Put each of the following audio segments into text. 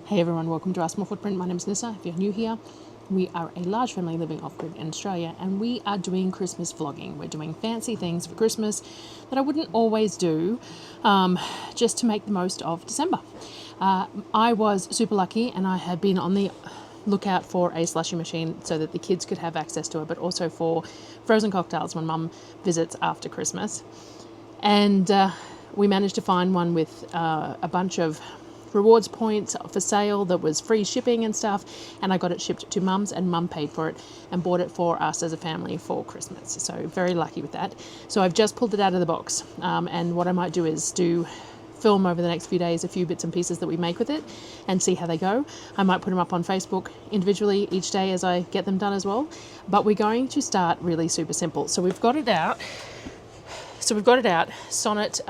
Hey everyone, welcome to Our Small Footprint. My name is Nyssa. If you're new here, we are a large family living off-grid in Australia, and we are doing Christmas vlogging. We're doing fancy things for Christmas that I wouldn't always do, just to make the most of December. I was super lucky, and I had been on the lookout for a slushie machine so that the kids could have access to it, but also for frozen cocktails when Mum visits after Christmas. And we managed to find one with a bunch of rewards points for sale that was free shipping and stuff, and I got it shipped to Mum's, and Mum paid for it and bought it for us as a family for Christmas. So very lucky with that. So I've just pulled it out of the box, and what I might do is film over the next few days a few bits and pieces that we make with it and see how they go. I might put them up on Facebook individually each day as I get them done as well, but we're going to start really super simple. So we've got it out. Sonnet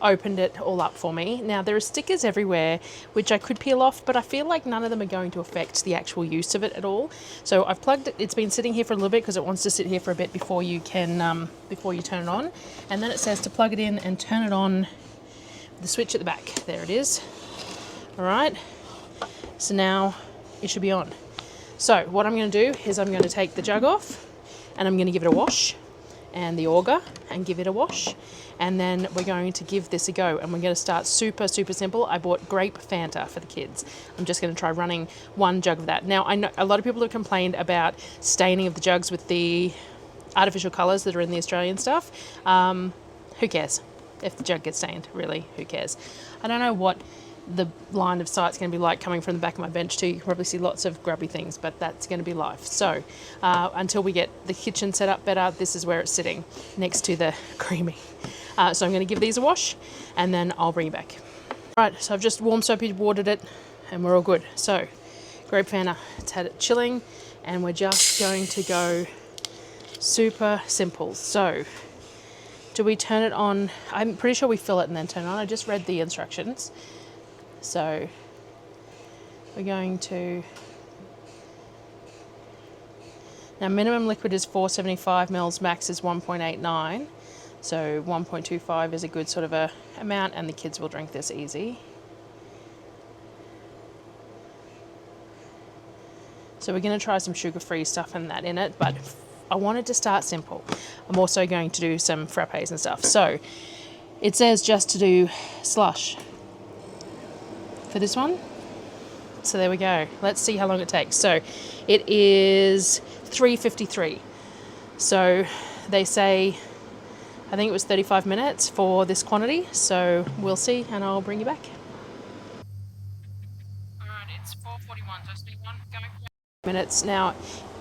opened it all up for me. Now there are stickers everywhere which I could peel off, but I feel like none of them are going to affect the actual use of it at all. So I've plugged it. It's been sitting here for a little bit because it wants to sit here for a bit before you can before you turn it on. And then it says to plug it in and turn it on, the switch at the back. There it is. All right, so now it should be on. So what I'm going to do is I'm going to take the jug off and I'm going to give it a wash, and the auger, and give it a wash, and then we're going to give this a go, and we're going to start super simple. I bought grape Fanta for the kids. I'm just going to try running one jug of that. Now I know a lot of people have complained about staining of the jugs with the artificial colours that are in the Australian stuff. Who cares if the jug gets stained? Really, who cares? I don't know what the line of sight's going to be like coming from the back of my bench too. You can probably see lots of grubby things, but that's going to be life. So until we get the kitchen set up better, this is where it's sitting next to the creamy. So I'm going to give these a wash and then I'll bring you back. Right, so I've just warm soapy watered it and we're all good. So grape Fanta, it's had it chilling, and we're just going to go super simple. So do we turn it on? I'm pretty sure we fill it and then turn it on. I just read the instructions. So we're going to, now minimum liquid is 475 mils, max is 1.89. So 1.25 is a good sort of a amount, and the kids will drink this easy. So we're going to try some sugar-free stuff and that in it, but I wanted to start simple. I'm also going to do some frappes and stuff. So it says just to do slush for this one. So there we go. Let's see how long it takes. So it is 3:53. So they say, I think it was 35 minutes for this quantity. So we'll see, and I'll bring you back. All right, it's 4:41. So speed one, go. Minutes now.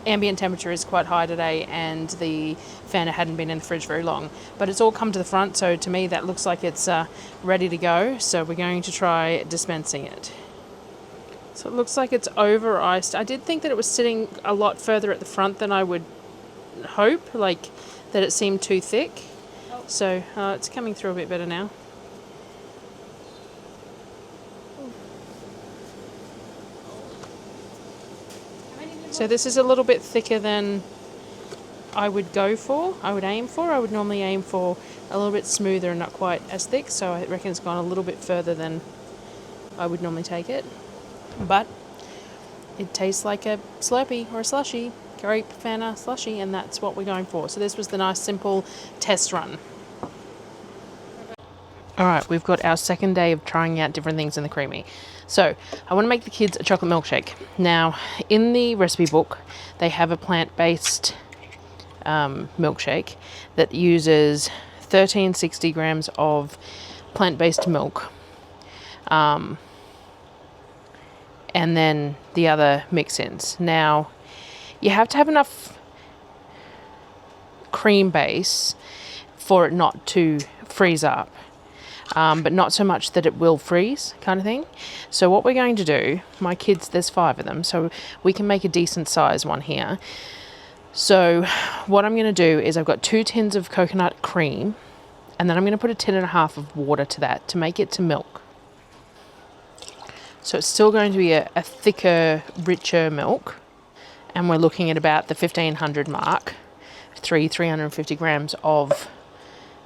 Ambient temperature is quite high today, and the Fanta hadn't been in the fridge very long, but it's all come to the front, so to me that looks like it's ready to go. So we're going to try dispensing it. So it looks like it's over iced. I did think that it was sitting a lot further at the front than I would hope, like that it seemed too thick. So it's coming through a bit better now. So this is a little bit thicker than I would go for, I would aim for. I would normally aim for a little bit smoother and not quite as thick, so I reckon it's gone a little bit further than I would normally take it. But it tastes like a Slurpee or a slushie, grape Fanta slushie, and that's what we're going for. So this was the nice simple test run. Alright, we've got our second day of trying out different things in the creamy. So, I want to make the kids a chocolate milkshake. Now, in the recipe book, they have a plant-based milkshake that uses 1360 grams of plant-based milk. And then the other mix-ins. Now, you have to have enough cream base for it not to freeze up. But not so much that it will freeze, kind of thing. So what we're going to do, my kids, there's 5 of them, so we can make a decent size one here. So what I'm going to do is I've got 2 tins of coconut cream, and then I'm going to put a tin and a half of water to that to make it to milk. So it's still going to be a thicker, richer milk, and we're looking at about the 1500 mark, 350 grams of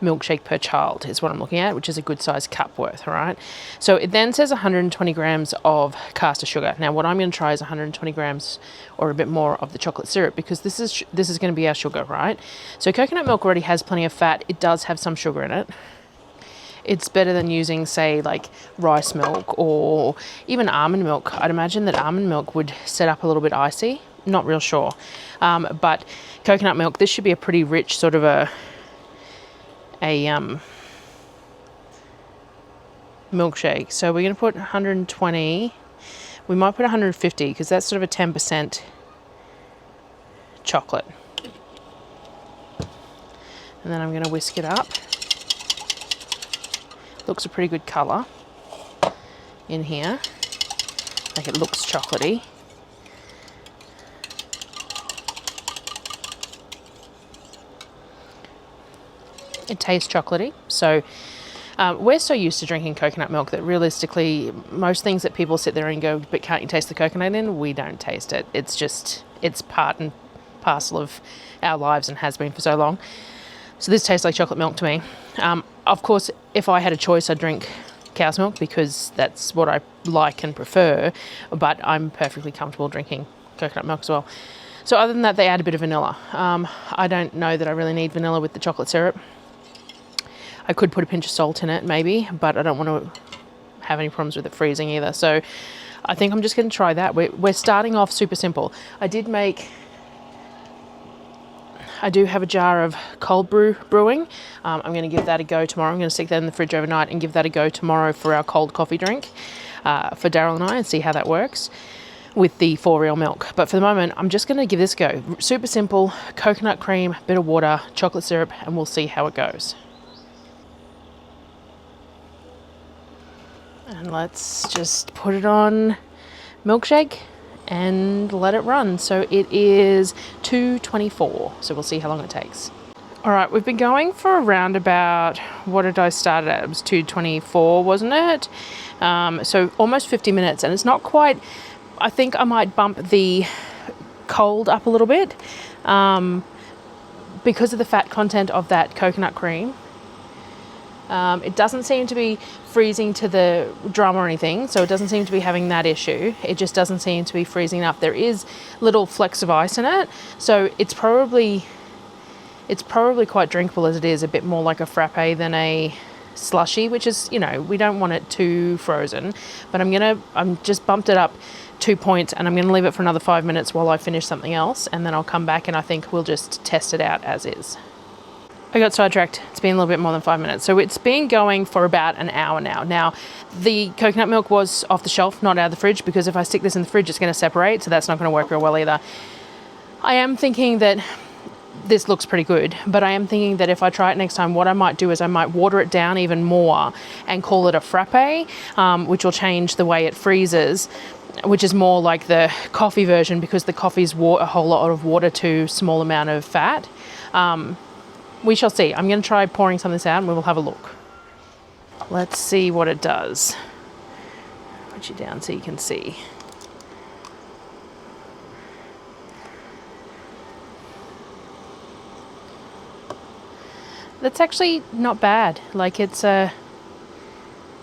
milkshake per child is what I'm looking at, which is a good size cup worth, all right? So it then says 120 grams of caster sugar. Now what I'm going to try is 120 grams or a bit more of the chocolate syrup, because this is going to be our sugar, right? So coconut milk already has plenty of fat. It does have some sugar in it. It's better than using, say, like rice milk or even almond milk. I'd imagine that almond milk would set up a little bit icy. Not real sure. But coconut milk, this should be a pretty rich sort of a milkshake. So we're going to put 120. We might put 150 because that's sort of a 10% chocolate. And then I'm going to whisk it up. Looks a pretty good colour in here. Like it looks chocolatey. It tastes chocolatey. So we're so used to drinking coconut milk that realistically most things that people sit there and go, but can't you taste the coconut in? We don't taste it. It's just, it's part and parcel of our lives and has been for so long. So this tastes like chocolate milk to me. Of course, if I had a choice, I'd drink cow's milk because that's what I like and prefer, but I'm perfectly comfortable drinking coconut milk as well. So other than that, they add a bit of vanilla. I don't know that I really need vanilla with the chocolate syrup. I could put a pinch of salt in it maybe, but I don't want to have any problems with it freezing either. So I think I'm just going to try that. We're starting off super simple. I do have a jar of cold brew brewing. I'm going to give that a go tomorrow. I'm going to stick that in the fridge overnight and give that a go tomorrow for our cold coffee drink for Darryl and I, and see how that works with the 4 real milk. But for the moment, I'm just going to give this a go. Super simple, coconut cream, bit of water, chocolate syrup, and we'll see how it goes. And let's just put it on milkshake and let it run. So it is 2:24. So we'll see how long it takes. All right, we've been going for around about, what did I start at? It was 2:24, wasn't it? So almost 50 minutes, and it's not quite, I think I might bump the cold up a little bit because of the fat content of that coconut cream. It doesn't seem to be freezing to the drum or anything, so it doesn't seem to be having that issue. It just doesn't seem to be freezing up. There is little flecks of ice in it, so it's probably quite drinkable as it is, a bit more like a frappe than a slushie, which is, you know, we don't want it too frozen. But I'm just bumped it up 2 points, and I'm going to leave it for another 5 minutes while I finish something else, and then I'll come back and I think we'll just test it out as is. I got sidetracked. It's been a little bit more than 5 minutes. So it's been going for about an hour now. Now, the coconut milk was off the shelf, not out of the fridge, because if I stick this in the fridge, it's going to separate, so that's not going to work real well either. I am thinking that this looks pretty good, but I am thinking that if I try it next time, what I might do is I might water it down even more and call it a frappe, which will change the way it freezes, which is more like the coffee version, because the coffee's a whole lot of water to small amount of fat. We shall see. I'm going to try pouring some of this out and we will have a look. Let's see what it does. Put you down so you can see. That's actually not bad. Like it's a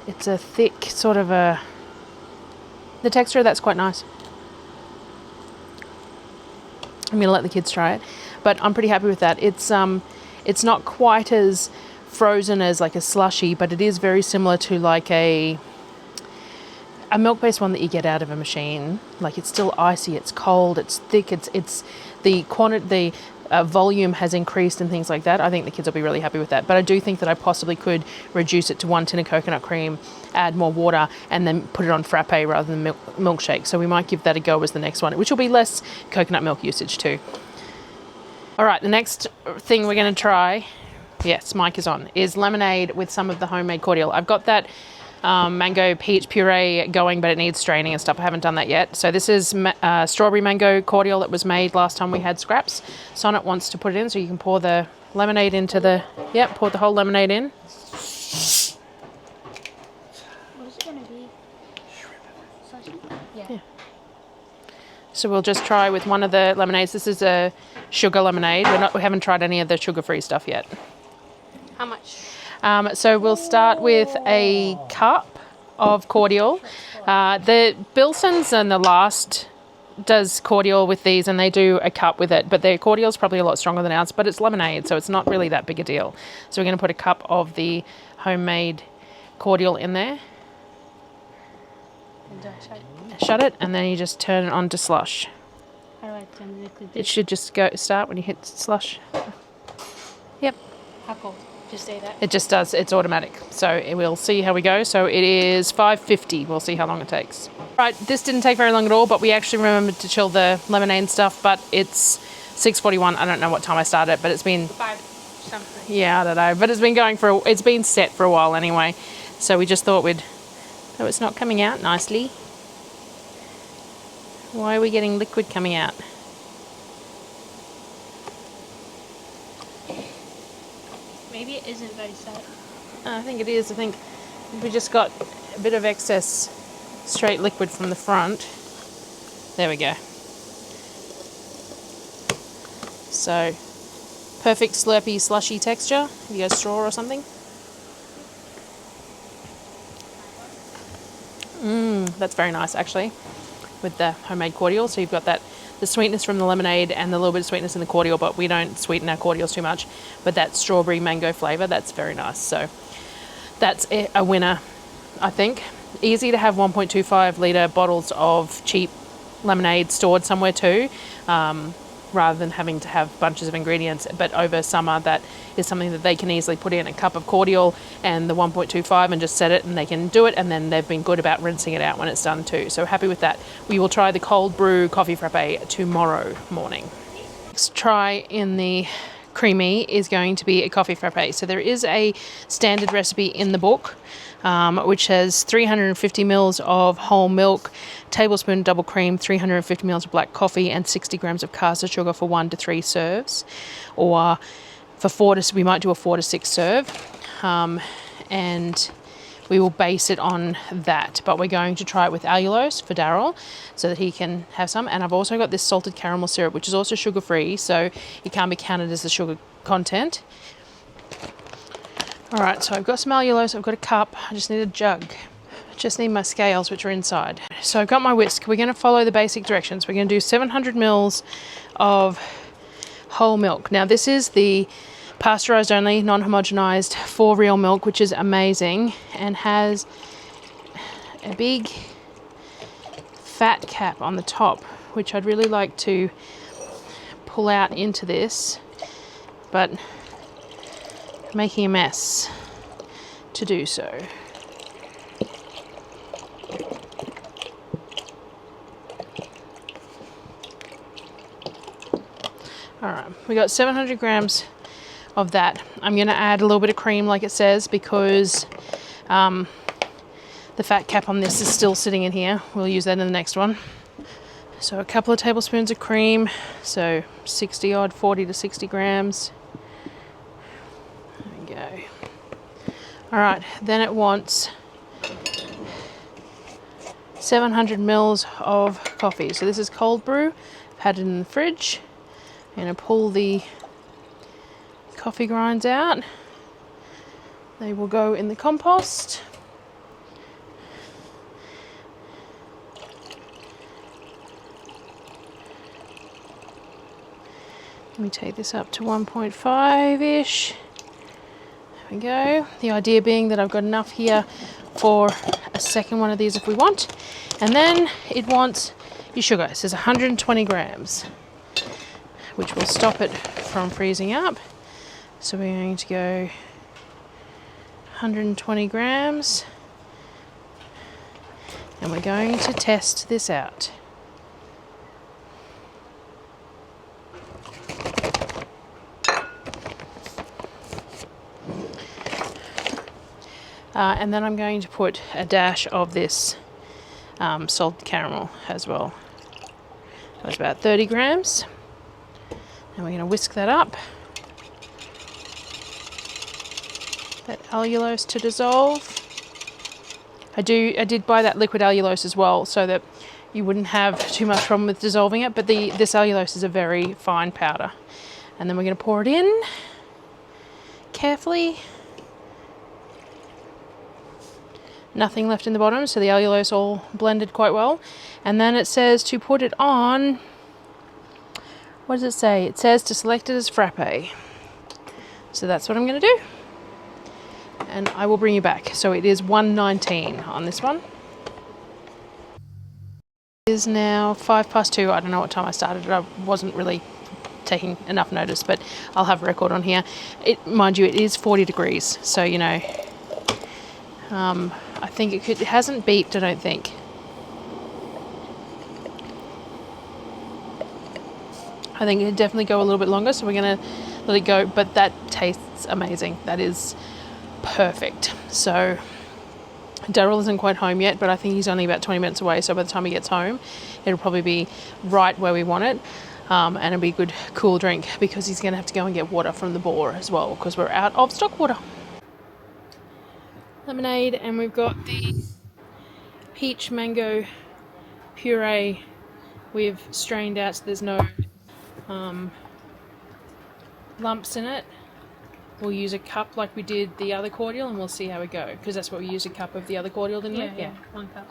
thick sort of the texture of that's quite nice. I'm going to let the kids try it, but I'm pretty happy with that. It's not quite as frozen as like a slushie, but it is very similar to like a milk-based one that you get out of a machine. Like it's still icy, it's cold, it's thick, it's the quantity, the volume has increased and things like that. I think the kids will be really happy with that. But I do think that I possibly could reduce it to 1 tin of coconut cream, add more water, and then put it on frappe rather than milkshake. So we might give that a go as the next one, which will be less coconut milk usage too. All right, the next thing we're going to try, yes, mic is on, is lemonade with some of the homemade cordial. I've got that mango peach puree going, but it needs straining and stuff. I haven't done that yet. So this is strawberry mango cordial that was made last time we had scraps. Sonnet wants to put it in, so you can pour the lemonade into the, pour the whole lemonade in. What is it going to be? Yeah. So we'll just try with one of the lemonades. This is a sugar lemonade. We haven't tried any of the sugar-free stuff yet. How much? So we'll start with a cup of cordial. The Bilsons and the last does cordial with these, and they do a cup with it, but their cordial is probably a lot stronger than ours, but it's lemonade, so it's not really that big a deal. So we're going to put a cup of the homemade cordial in there. Shut it, and then you just turn it on to slush. It should just start when you hit slush. Yep. How cold? Just say that. It just does. It's automatic. So we'll see how we go. So it is 5:50. We'll see how long it takes. Right, this didn't take very long at all, but we actually remembered to chill the lemonade and stuff, but it's 6:41. I don't know what time I started it, but it's been... 5 something. Yeah, I don't know. But it's been going for... It's been set for a while anyway. So we just thought we'd... Oh, it's not coming out nicely. Why are we getting liquid coming out? Maybe it isn't very set. I think it is. I think we just got a bit of excess straight liquid from the front. There we go. So, perfect slurpy slushy texture. Have you got a straw or something? That's very nice actually, with the homemade cordial. So you've got that, the sweetness from the lemonade and the little bit of sweetness in the cordial, but we don't sweeten our cordials too much. But that strawberry mango flavour, that's very nice. So that's a winner, I think. Easy to have 1.25 litre bottles of cheap lemonade stored somewhere too, rather than having to have bunches of ingredients. But over summer, that is something that they can easily put in a cup of cordial and the 1.25 and just set it, and they can do it, and then they've been good about rinsing it out when it's done too. So happy with that. We will try the cold brew coffee frappe tomorrow morning. Next try in the creamy is going to be a coffee frappe. So there is a standard recipe in the book, which has 350 mils of whole milk, tablespoon double cream, 350 mils of black coffee, and 60 grams of caster sugar for 1 to 3 serves, or for we might do a 4 to 6 serve, and we will base it on that. But we're going to try it with allulose for Darryl so that he can have some. And I've also got this salted caramel syrup, which is also sugar free, so it can't be counted as the sugar content. All right, so I've got some allulose, I've got a cup, I just need a jug. I just need my scales, which are inside. So I've got my whisk. We're going to follow the basic directions. We're going to do 700 mils of whole milk. Now this is the pasteurized only, non-homogenized, for real milk, which is amazing and has a big fat cap on the top, which I'd really like to pull out into this, but making a mess to do so. All right, we got 700 grams of that. I'm going to add a little bit of cream like it says, because the fat cap on this is still sitting in here. We'll use that in the next one. So a couple of tablespoons of cream, so 40 to 60 grams. There we go. All right, then it wants 700 mils of coffee. So this is cold brew. I've had it in the fridge. I'm going to pull the coffee grinds out. They will go in the compost. Let me take this up to 1.5-ish. There we go. The idea being that I've got enough here for a second one of these if we want. And then it wants your sugar. It says 120 grams, which will stop it from freezing up. So we're going to go 120 grams, and we're going to test this out. And then I'm going to put a dash of this salted caramel as well. So it's about 30 grams. And we're going to whisk that up. That allulose to dissolve. I did buy that liquid allulose as well, so that you wouldn't have too much problem with dissolving it, but this allulose is a very fine powder. And then we're going to pour it in carefully. Nothing left in the bottom, so the allulose all blended quite well. And then it says to put it on, what does it say? It says to select it as frappe. So that's what I'm going to do. And I will bring you back. So it is 1:19 on this one. It is now 2:05. I don't know what time I started. I wasn't really taking enough notice, but I'll have a record on here. Mind you, it is 40 degrees. So, you know, I think it hasn't beeped, I don't think. I think it could definitely go a little bit longer, so we're going to let it go. But that tastes amazing. That is perfect. So Darryl isn't quite home yet, but I think he's only about 20 minutes away. So by the time he gets home, it'll probably be right where we want it. And it'll be a good cool drink because he's going to have to go and get water from the bore as well because we're out of stock water. Lemonade, and we've got the peach mango puree we've strained out so there's no lumps in it. We'll use a cup like we did the other cordial and we'll see how we go because that's what we used, a cup of the other cordial, didn't we? Yeah, 1 cup.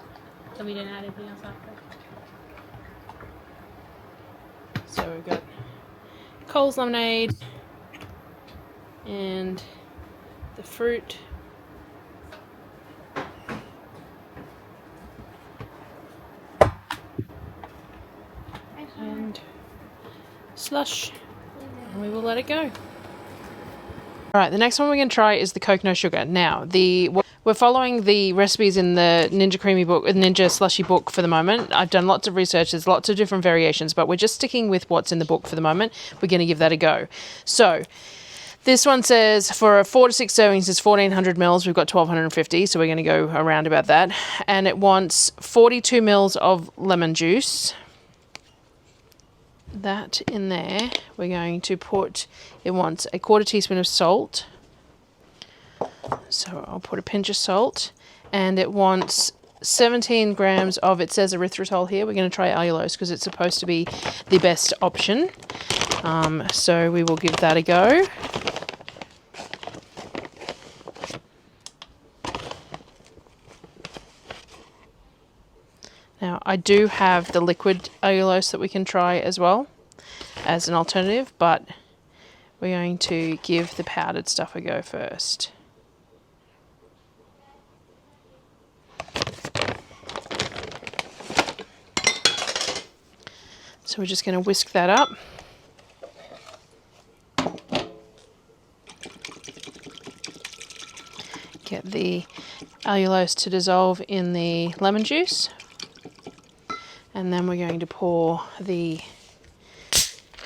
So we didn't add anything else after. So we've got Coles lemonade and the fruit. And slush, and we will let it go. Alright, the next one we're going to try is the Coke No Sugar. Now, we're following the recipes in the Ninja Creamy book, Ninja Slushy book for the moment. I've done lots of research, there's lots of different variations, but we're just sticking with what's in the book for the moment. We're going to give that a go. So, this one says for 4 to 6 servings is 1400 mils. We've got 1250, so we're going to go around about that. And it wants 42 mils of lemon juice. That in there, we're going to put, it wants a 1/4 teaspoon of salt. So I'll put a pinch of salt. And it wants 17 grams of, it says erythritol here. We're going to try allulose because it's supposed to be the best option. So we will give that a go. Now, I do have the liquid allulose that we can try as well as an alternative, but we're going to give the powdered stuff a go first. So we're just going to whisk that up. Get the allulose to dissolve in the lemon juice. And then we're going to pour the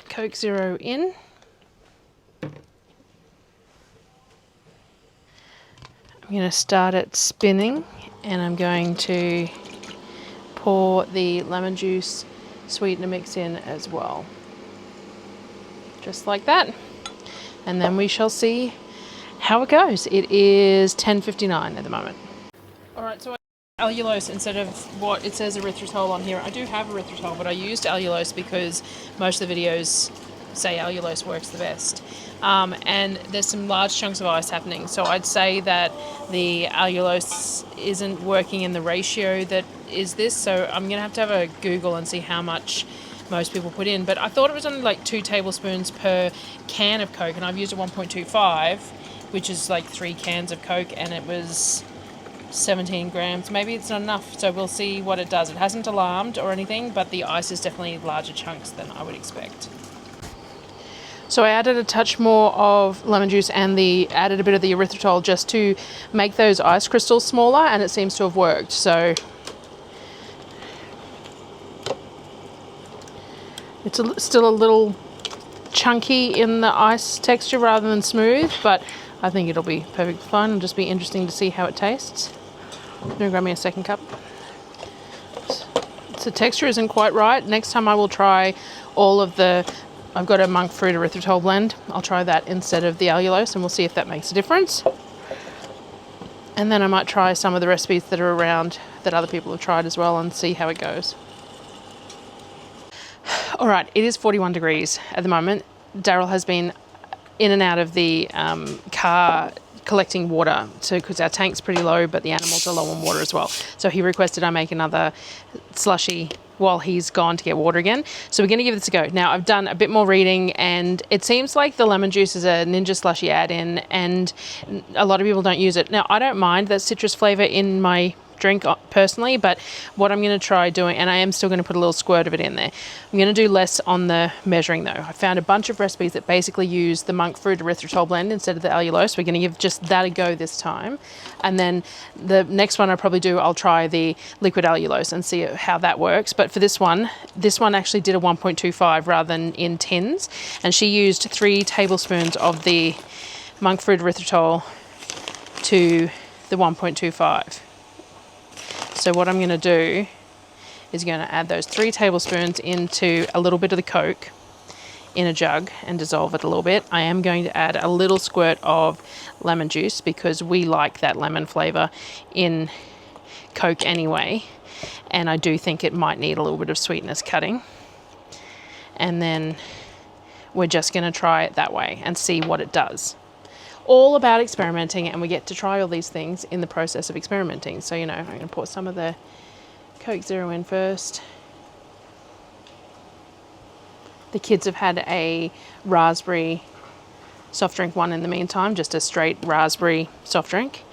Coke Zero in. I'm going to start it spinning and I'm going to pour the lemon juice sweetener mix in as well. Just like that. And then we shall see how it goes. It is 10:59 at the moment. Alright, so allulose instead of what it says erythritol on here. I do have erythritol, but I used allulose because most of the videos say allulose works the best. And there's some large chunks of ice happening, so I'd say that the allulose isn't working in the ratio that is this, so I'm going to have a Google and see how much most people put in. But I thought it was only like 2 tablespoons per can of Coke, and I've used a 1.25, which is like 3 cans of Coke, and it was 17 grams. Maybe it's not enough, so we'll see what it does. It hasn't alarmed or anything, but the ice is definitely larger chunks than I would expect. So I added a touch more of lemon juice and added a bit of the erythritol just to make those ice crystals smaller, and it seems to have worked. So it's still a little chunky in the ice texture rather than smooth, but I think it'll be perfectly fine. It'll just be interesting to see how it tastes. I'm going to grab me a second cup. So the texture isn't quite right. Next time I will try all of I've got a monk fruit erythritol blend. I'll try that instead of the allulose and we'll see if that makes a difference. And then I might try some of the recipes that are around that other people have tried as well and see how it goes. Alright, it is 41 degrees at the moment. Darryl has been in and out of the car collecting water, so because our tank's pretty low but the animals are low on water as well. So he requested I make another slushie while he's gone to get water again. So we're going to give this a go. Now I've done a bit more reading and it seems like the lemon juice is a Ninja slushie add-in and a lot of people don't use it. Now I don't mind that citrus flavour in my drink personally, but what I'm going to try doing, and I am still going to put a little squirt of it in there, I'm going to do less on the measuring though. I found a bunch of recipes that basically use the monk fruit erythritol blend instead of the allulose. We're going to give just that a go this time, and then the next one I'll try the liquid allulose and see how that works. But for this one actually did a 1.25 rather than in tins, and she used 3 tablespoons of the monk fruit erythritol to the 1.25. So what I'm going to do is going to add those 3 tablespoons into a little bit of the Coke in a jug and dissolve it a little bit. I am going to add a little squirt of lemon juice because we like that lemon flavour in Coke anyway, and I do think it might need a little bit of sweetness cutting. And then we're just going to try it that way and see what it does. All about experimenting, and we get to try all these things in the process of experimenting. So, you know, I'm going to pour some of the Coke Zero in first. The kids have had a raspberry soft drink one in the meantime, just a straight raspberry soft drink.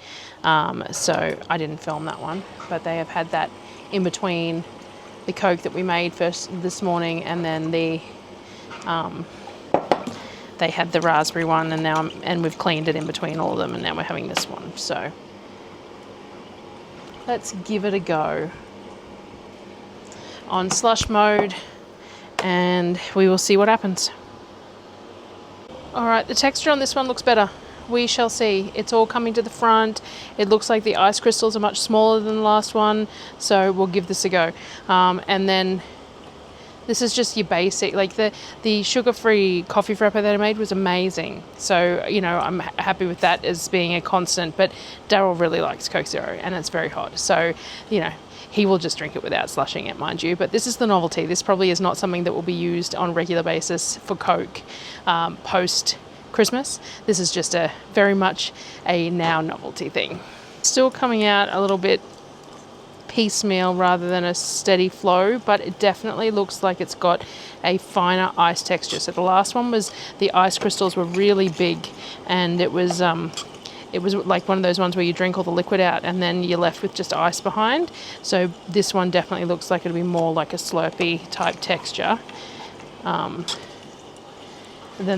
So I didn't film that one, but they have had that in between the Coke that we made first this morning, and then the they had the raspberry one, and we've cleaned it in between all of them, and now we're having this one. So let's give it a go on slush mode and we will see what happens. All right, the texture on this one looks better. We shall see. It's all coming to the front. It looks like the ice crystals are much smaller than the last one, so we'll give this a go. And then this is just your basic, like the sugar-free coffee frappe that I made was amazing. So, you know, I'm happy with that as being a constant, but Darryl really likes Coke Zero and it's very hot. So, you know, he will just drink it without slushing it, mind you. But this is the novelty. This probably is not something that will be used on a regular basis for Coke post-Christmas. This is just very much a now novelty thing. Still coming out a little bit piecemeal rather than a steady flow, but it definitely looks like it's got a finer ice texture. So the last one was, the ice crystals were really big, and it was like one of those ones where you drink all the liquid out and then you're left with just ice behind. So this one definitely looks like it'll be more like a Slurpee type texture than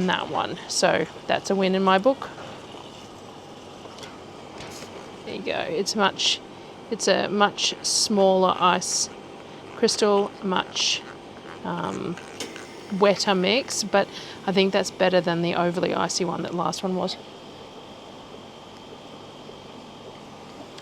that one. So that's a win in my book. There you go. It's a much smaller ice crystal, much wetter mix, but I think that's better than the overly icy one that last one was.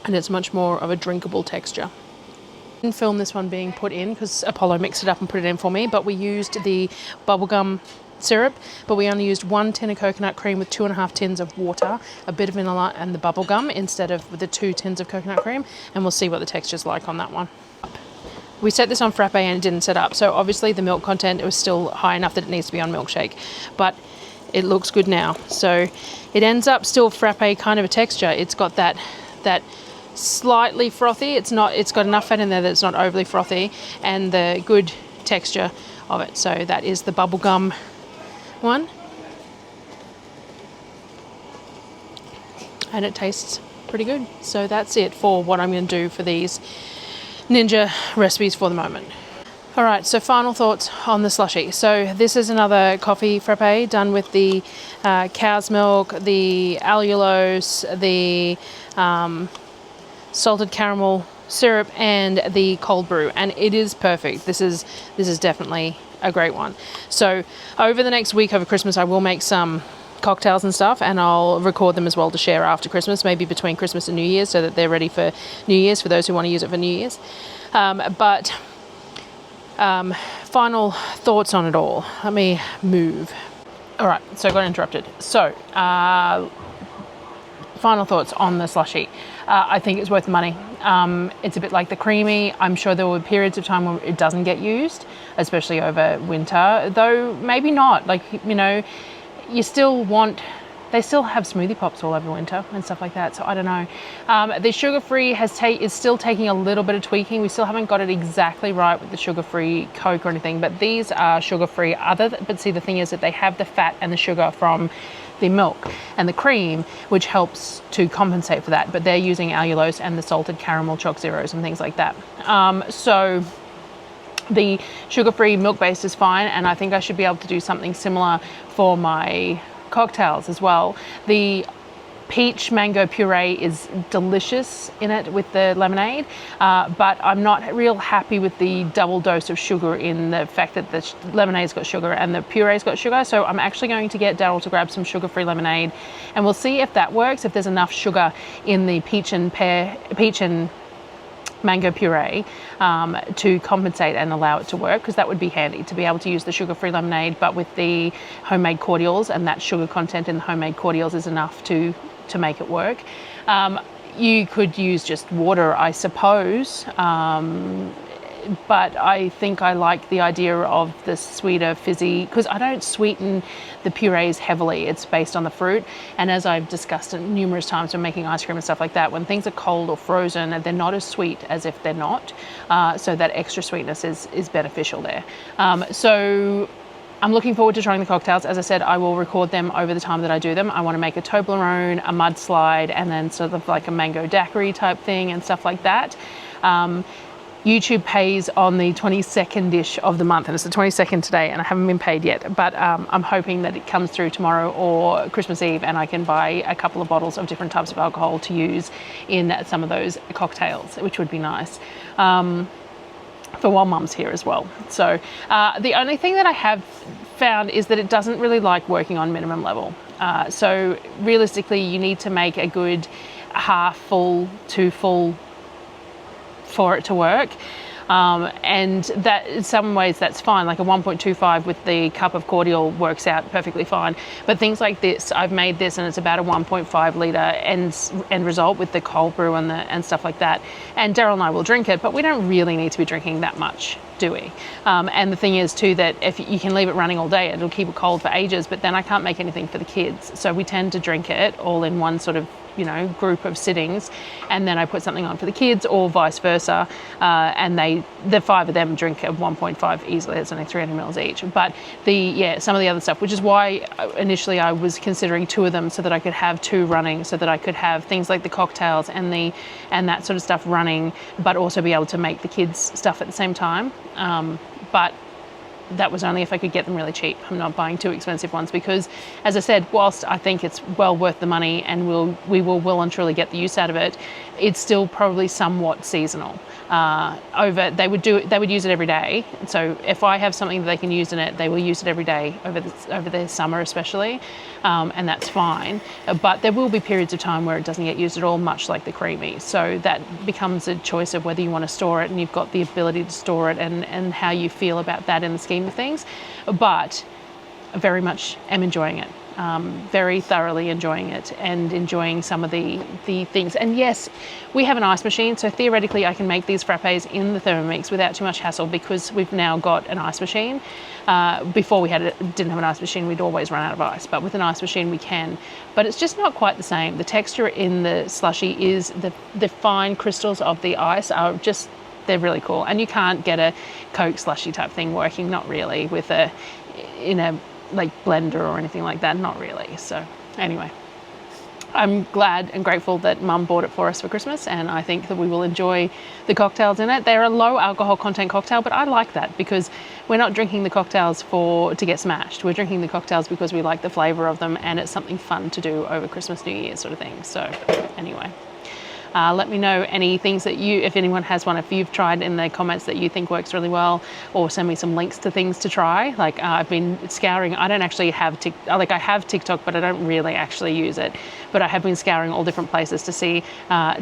And it's much more of a drinkable texture. I didn't film this one being put in because Apollo mixed it up and put it in for me, but we used the bubblegum syrup, but we only used 1 tin of coconut cream with 2.5 tins of water, a bit of vanilla and the bubblegum instead of the 2 tins of coconut cream, and we'll see what the texture's like on that one. We set this on frappe and it didn't set up, so obviously the milk content, it was still high enough that it needs to be on milkshake, but it looks good now. So it ends up still frappe kind of a texture. It's got that slightly frothy, it's got enough fat in there that it's not overly frothy, and the good texture of it. So that is the bubblegum one, and it tastes pretty good. So that's it for what I'm going to do for these Ninja recipes for the moment. All right, so final thoughts on the slushie. So this is another coffee frappe done with the cow's milk, the allulose, the salted caramel syrup, and the cold brew, and it is perfect. This is definitely a great one. So over the next week over Christmas I will make some cocktails and stuff, and I'll record them as well to share after Christmas, maybe between Christmas and New Year's, so that they're ready for New Year's for those who want to use it for New Year's. But final thoughts on it all. Let me move. All right, so I got interrupted. So final thoughts on the slushie. I think it's worth the money. It's a bit like the creamy. I'm sure there were periods of time where it doesn't get used, especially over winter, though maybe not. Like, you know, you still want, they still have smoothie pops all over winter and stuff like that. So I don't know. The sugar-free is still taking a little bit of tweaking. We still haven't got it exactly right with the sugar-free Coke or anything, but these are sugar-free. But see, the thing is that they have the fat and the sugar from the milk and the cream, which helps to compensate for that. But they're using allulose and the salted caramel choc zeros and things like that. So the sugar-free milk-based is fine, and I think I should be able to do something similar for my cocktails as well. The peach mango puree is delicious in it with the lemonade, but I'm not real happy with the double dose of sugar in the fact that the lemonade's got sugar and the puree's got sugar. So I'm actually going to get Darryl to grab some sugar-free lemonade, and we'll see if that works, if there's enough sugar in the peach and mango puree to compensate and allow it to work, because that would be handy to be able to use the sugar-free lemonade, but with the homemade cordials, and that sugar content in the homemade cordials is enough to make it work. You could use just water, I suppose, but I think I like the idea of the sweeter fizzy, because I don't sweeten the purees heavily. It's based on the fruit, and as I've discussed it numerous times when making ice cream and stuff like that, when things are cold or frozen, they're not as sweet as if they're not, so that extra sweetness is beneficial there. So I'm looking forward to trying the cocktails. As I said, I will record them over the time that I do them. I want to make a Toblerone, a mudslide, and then sort of like a mango daiquiri type thing and stuff like that. YouTube pays on the 22nd-ish of the month, and it's the 22nd today, and I haven't been paid yet, but I'm hoping that it comes through tomorrow or Christmas Eve, and I can buy a couple of bottles of different types of alcohol to use in some of those cocktails, which would be nice. For while Mum's here as well. So the only thing that I have found is that it doesn't really like working on minimum level. So realistically, you need to make a good half full to full for it to work. And that in some ways that's fine, like a 1.25 with the cup of cordial works out perfectly fine. But things like this, I've made this and it's about a 1.5 litre end result with the cold brew and stuff like that. And Darryl and I will drink it, but we don't really need to be drinking that much, do we? And the thing is too that if you can leave it running all day, it'll keep it cold for ages, but then I can't make anything for the kids. So we tend to drink it all in one sort of, you know, group of sittings, and then I put something on for the kids or vice versa, and the five of them drink a 1.5 easily. It's only 300 mils each. But some of the other stuff, which is why initially I was considering two of them so that I could have two running, so that I could have things like the cocktails and that sort of stuff running, but also be able to make the kids stuff at the same time. But that was only if I could get them really cheap. I'm not buying too expensive ones because, as I said, whilst I think it's well worth the money and we will well and truly get the use out of it, it's still probably somewhat seasonal. They would use it every day. So if I have something that they can use in it, they will use it every day over the summer especially, and that's fine. But there will be periods of time where it doesn't get used at all, much like the creamy. So that becomes a choice of whether you want to store it, and you've got the ability to store it, and how you feel about that in the scheme of things. But I very much am enjoying it. Very thoroughly enjoying it and enjoying some of the things. And yes, we have an ice machine, so theoretically I can make these frappes in the Thermomix without too much hassle because we've now got an ice machine. Before we didn't have an ice machine, we'd always run out of ice, but with an ice machine we can. But it's just not quite the same. The texture in the slushie is the fine crystals of the ice are just, they're really cool. And you can't get a Coke slushie type thing working, not really, with in a like blender or anything like that, not really. So anyway, I'm glad and grateful that Mum bought it for us for Christmas, and I think that we will enjoy the cocktails in it. They're a low alcohol content cocktail, but I like that because we're not drinking the cocktails to get smashed. We're drinking the cocktails because we like the flavour of them, and it's something fun to do over Christmas, New Year sort of thing. So anyway, let me know any things that if anyone has one, if you've tried, in the comments that you think works really well, or send me some links to things to try. Like I've been scouring, I don't actually have I have TikTok, but I don't really actually use it. But I have been scouring all different places to see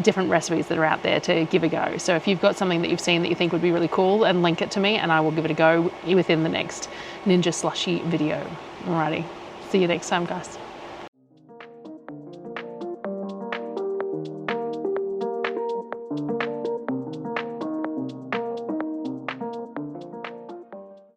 different recipes that are out there to give a go. So if you've got something that you've seen that you think would be really cool, and link it to me, and I will give it a go within the next Ninja Slushie video. Alrighty, see you next time, guys.